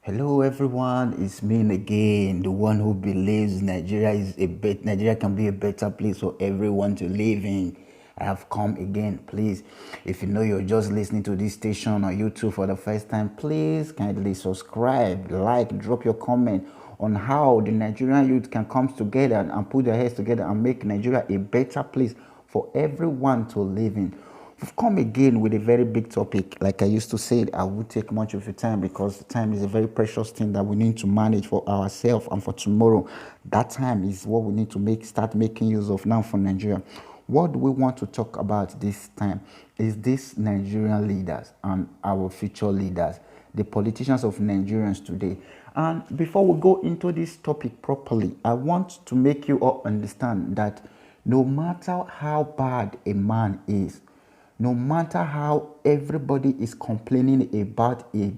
Hello everyone, it's me again, the one who believes Nigeria can be a better place for everyone to live in. I have come again. Please, if you know you're just listening to this station on YouTube for the first time, please kindly subscribe, like, drop your comment on how the Nigerian youth can come together and put their heads together and make Nigeria a better place for everyone to live in. We've come again with a very big topic. Like I used to say, I would take much of your time because time is a very precious thing that we need to manage for ourselves and for tomorrow. That time is what we need to start making use of now for Nigeria. What do we want to talk about this time is this Nigerian leaders and our future leaders, the politicians of Nigerians today. And before we go into this topic properly, I want to make you all understand that no matter how bad a man is, no matter how everybody is complaining about a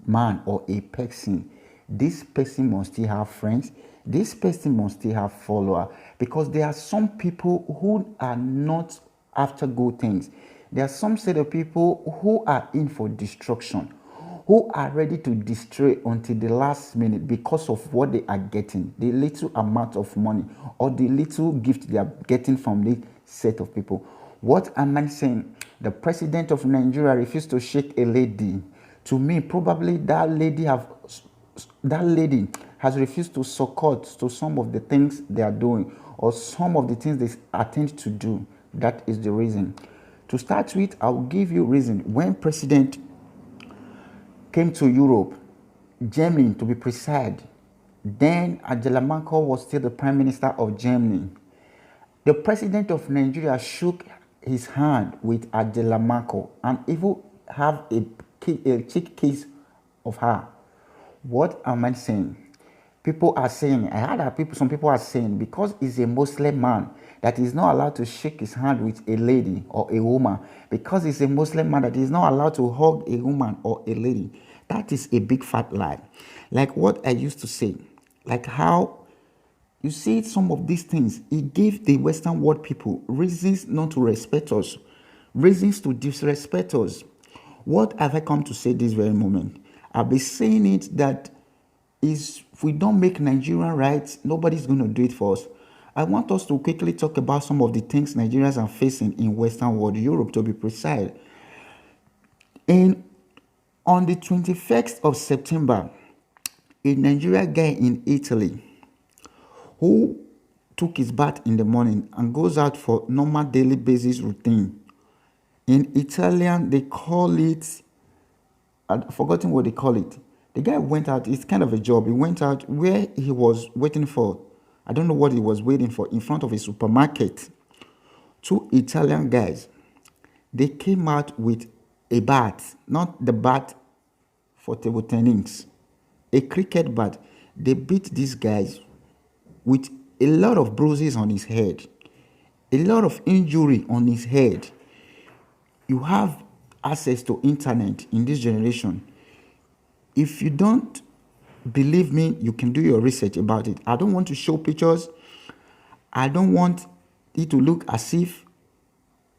man or a person, this person must still have friends, this person must still have followers, because there are some people who are not after good things. There are some set of people who are in for destruction, who are ready to destroy until the last minute because of what they are getting, the little amount of money or the little gift they are getting from this set of people. What am I saying? The president of Nigeria refused to shake a lady. To me, probably that lady has refused to support to some of the things they are doing or some of the things they attempt to do. That is the reason. To start with, I'll give you reason. When President came to Europe, Germany to be precise, then Angela Merkel was still the Prime Minister of Germany. The President of Nigeria shook his hand with Angela Merkel and even have a cheek kiss of her. What am I saying? People are saying, I heard that some people are saying, because he's a Muslim man, that he's not allowed to shake his hand with a lady or a woman. Because he's a Muslim man, that he's not allowed to hug a woman or a lady. That is a big fat lie. Like what I used to say, like how you see some of these things, it gave the Western world people reasons not to respect us, reasons to disrespect us. What have I come to say this very moment? I've been saying it that if we don't make Nigeria right, nobody's going to do it for us. I want us to quickly talk about some of the things Nigerians are facing in Western world, Europe to be precise. And on the 21st of September, a Nigerian guy in Italy who took his bath in the morning and goes out for normal daily basis routine. In Italian, they call it, I've forgotten what they call it. The guy went out, it's kind of a job. He went out where he was waiting for, I don't know what he was waiting for, in front of a supermarket. Two Italian guys, they came out with a bat, not the bat for table tennis, a cricket bat. They beat these guys with a lot of bruises on his head, a lot of injury on his head. You have access to internet in this generation. If you don't believe me, you can do your research about it. I don't want to show pictures. I don't want it to look as if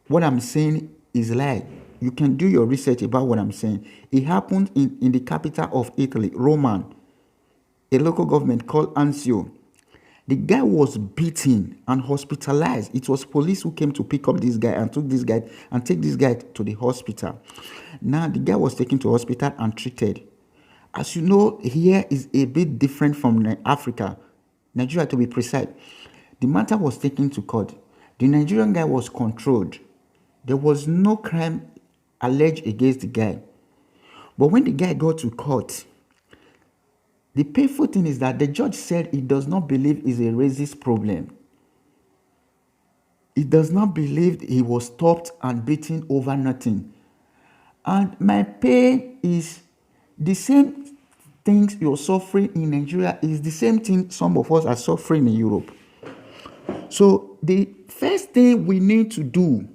what I'm saying is lie. You can do your research about what I'm saying. It happened in the capital of Italy, Rome, a local government called Anzio. The guy was beaten and hospitalized. It was police who came to pick up this guy and take this guy to the hospital. Now the guy was taken to hospital and treated. As you know, here is a bit different from Africa, Nigeria to be precise. The matter was taken to court. The Nigerian guy was controlled. There was no crime alleged against the guy. But when the guy got to court, the painful thing is that the judge said he does not believe it's a racist problem. He does not believe he was stopped and beaten over nothing. And my pain is the same things you're suffering in Nigeria is the same thing some of us are suffering in Europe. So the first thing we need to do,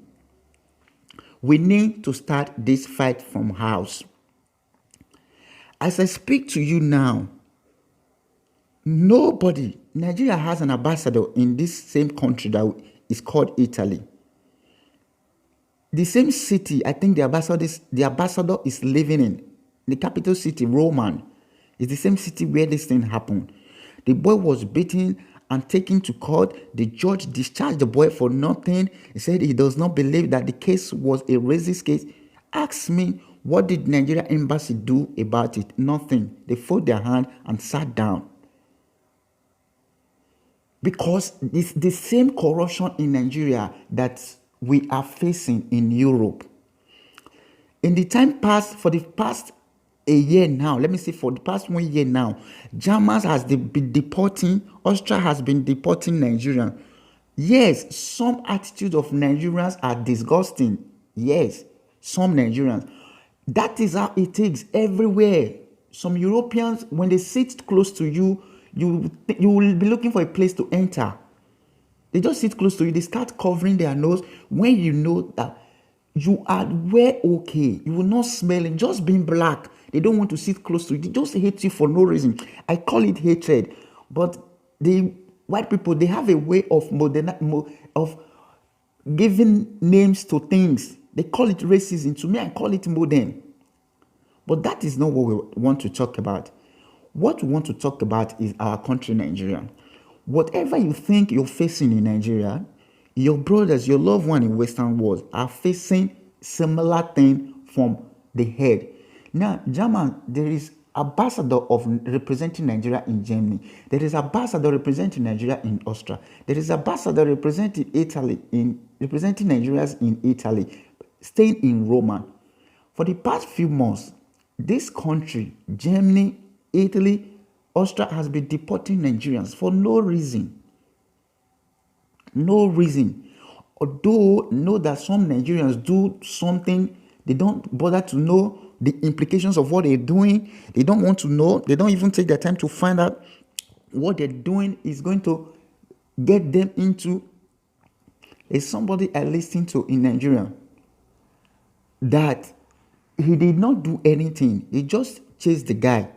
we need to start this fight from house. As I speak to you now, Nigeria has an ambassador in this same country that is called Italy. The same city, I think the ambassador is living in, the capital city, Rome. It's the same city where this thing happened. The boy was beaten and taken to court. The judge discharged the boy for nothing. He said he does not believe that the case was a racist case. Ask me, what did Nigeria embassy do about it? Nothing. They folded their hand and sat down. Because it's the same corruption in Nigeria that we are facing in Europe. In the time past, for the past a year now, let me say for the past 1 year now, Germans has been deporting, Austria has been deporting Nigerians. Yes, some attitudes of Nigerians are disgusting. Yes, some Nigerians. That is how it is everywhere. Some Europeans, when they sit close to you, you will be looking for a place to enter. They just sit close to you. They start covering their nose when you know that you are okay. You will not smell it. Just being black, they don't want to sit close to you. They just hate you for no reason. I call it hatred. But the white people, they have a way of giving names to things. They call it racism. To me, I call it modern. But that is not what we want to talk about. What we want to talk about is our country, Nigeria. Whatever you think you're facing in Nigeria, your brothers, your loved one in Western world are facing similar thing from the head. Now, German, there is ambassador of representing Nigeria in Germany. There is ambassador representing Nigeria in Austria. There is ambassador representing representing Nigerians in Italy, staying in Rome. For the past few months, this country, Germany, Italy, Austria, has been deporting Nigerians for no reason. No reason. Although know that some Nigerians do something, they don't bother to know the implications of what they're doing. They don't want to know. They don't even take their time to find out what they're doing is going to get them into. There's somebody I listened to in Nigeria that he did not do anything. They just chased the guy.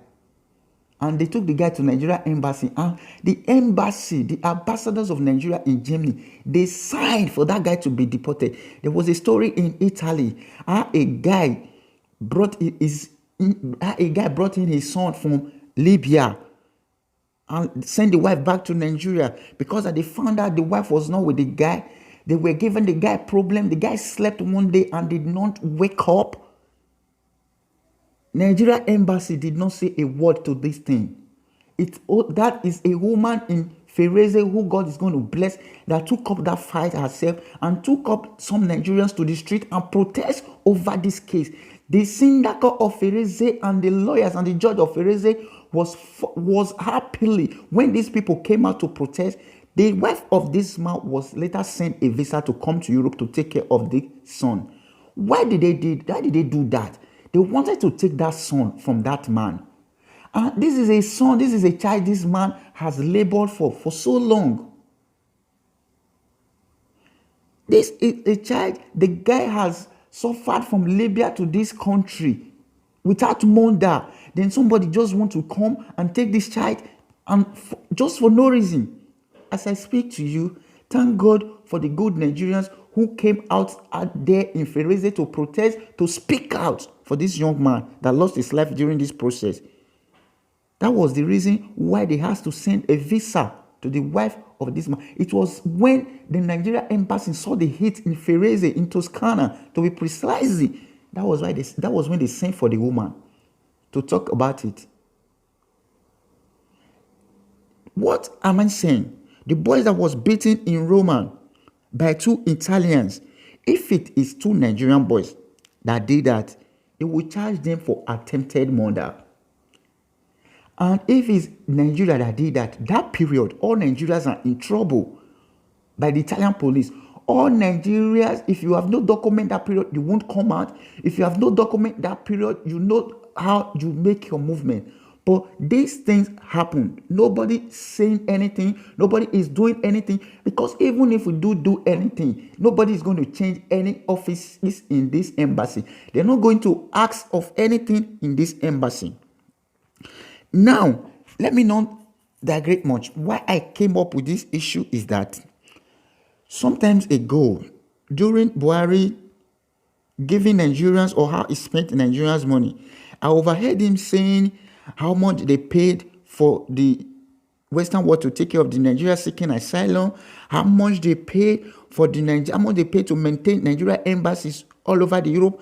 And they took the guy to Nigerian embassy. And the embassy, the ambassadors of Nigeria in Germany, they signed for that guy to be deported. There was a story in Italy. A guy brought in his son from Libya and sent the wife back to Nigeria because they found out the wife was not with the guy. They were giving the guy problem. The guy slept one day and did not wake up. Nigeria embassy did not say a word to this thing. That is a woman in Fereze who God is going to bless that took up that fight herself and took up some Nigerians to the street and protest over this case. The syndicate of Fereze and the lawyers and the judge of Fereze was happily when these people came out to protest. The wife of this man was later sent a visa to come to Europe to take care of the son. Why did they do that? They wanted to take that son from that man. And this is a son, this is a child this man has labored for so long. This is a child, the guy has suffered from Libya to this country without murder. Then somebody just want to come and take this child and just for no reason. As I speak to you, thank God for the good Nigerians who came out there in Fereze to protest, to speak out for this young man that lost his life during this process. That was the reason why they had to send a visa to the wife of this man. It was when the Nigerian embassy saw the hit in Fereze, in Toscana, to be precisely. That was when they sent for the woman to talk about it. What am I saying? The boy that was beaten in Rome by 2 Italians, if it is 2 Nigerian boys that did that, they will charge them for attempted murder. And if it's Nigeria that did that period, all Nigerians are in trouble by the Italian police. All Nigerians, if you have no document that period, you won't come out. If you have no document that period, you know how you make your movement. But these things happen. Nobody saying anything. Nobody is doing anything. Because even if we do anything, nobody is going to change any offices in this embassy. They're not going to ask of anything in this embassy. Now, let me not digress much. Why I came up with this issue is that sometimes ago, during Buhari giving Nigerians or how he spent Nigerians' money, I overheard him saying how much they paid for the Western world to take care of the Nigeria seeking asylum, how much they paid for how much they paid to maintain Nigeria embassies all over the Europe.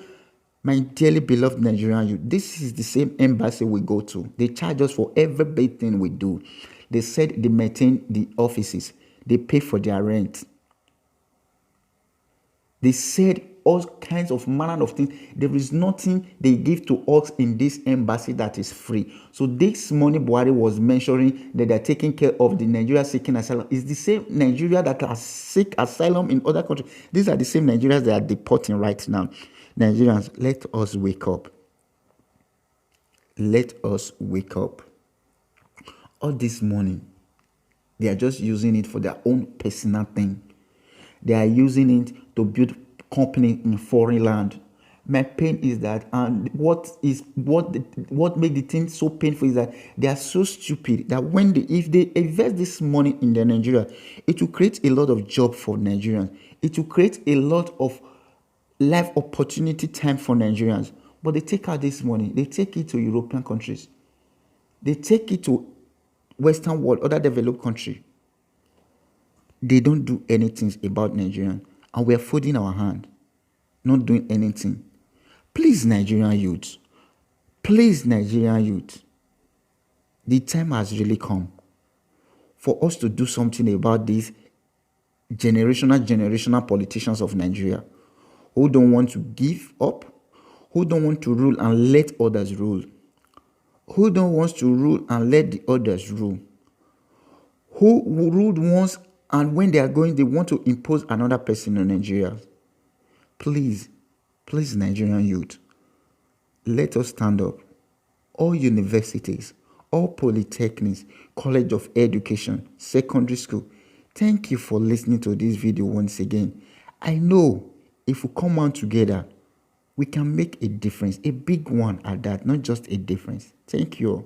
My dearly beloved Nigerian youth, this is the same embassy we go to. They charge us for every big thing we do. They said they maintain the offices. They pay for their rent. They said all kinds of manner of things. There is nothing they give to us in this embassy that is free. So this morning Buhari was mentioning that they're taking care of the Nigeria seeking asylum. It's the same Nigeria that are seek asylum in other countries. These are the same Nigerians that are deporting right now. Nigerians, let us wake up. Let us wake up. All this money, they are just using it for their own personal thing. They are using it to build company in foreign land. My pain is that, and what made the thing so painful is that they are so stupid that if they invest this money in Nigeria, it will create a lot of job for Nigerians. It will create a lot of life opportunity time for Nigerians. But they take out this money, they take it to European countries, they take it to Western world, other developed country. They don't do anything about Nigerians, and we are folding our hand, not doing anything. Please, Nigerian youth, the time has really come for us to do something about these generational politicians of Nigeria who don't want to give up, who don't want to rule and let others rule, who don't want to rule and let the others rule, who ruled once and when they are going, they want to impose another person on Nigeria. Please, Nigerian youth, let us stand up. All universities, all polytechnics, college of education, secondary school, thank you for listening to this video once again. I know if we come out together, we can make a difference, a big one at that, not just a difference. Thank you all.